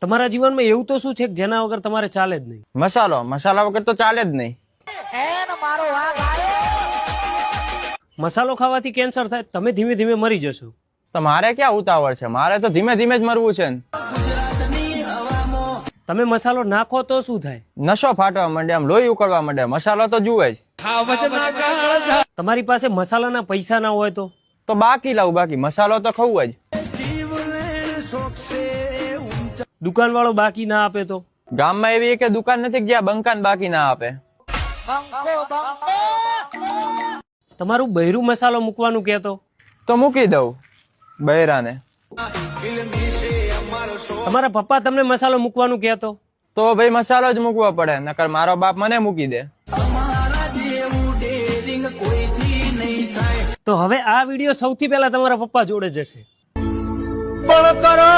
તમારા જીવનમાં એવું તો શું છે કે જેના વગર તમારે ચાલે જ નહીં? મસાલા વગર તો ચાલે જ નહીં. મસાલો ખાવાથી કેન્સર થાય, તમે ધીમે ધીમે મરી જશો. તો મારે ક્યાં ઉતાવળ છે? મારે તો ધીમે ધીમે જ મરવું છે ને. તમે મસાલો નાખો તો શું થાય? નશો ફાટવા માંડે, આમ લોહી ઉકળવા માંડે. મસાલો તો જુએ જ. તમારી પાસે મસાલાના પૈસા ના હોય તો બાકી લાવું, બાકી મસાલો તો ખાવું જ. દુકાન વાળો બાકી ના આપે તો? ગામમાં એવી કે દુકાન નથી જ્યાં બંકાન બાકી ના આપે. તમારું બૈરું મસાલો મૂકવાનું કહેતો તો મૂકી દઉં બૈરાને. તમારા પપ્પા તમને મસાલો મૂકવાનું કહેતો તો ભાઈ મસાલો જ મૂકવો પડે, નકર મારો બાપ મને મૂકી દે. તો હવે આ વિડીયો સૌથી પહેલા તમારા પપ્પા જોડે જશે. પણ કરો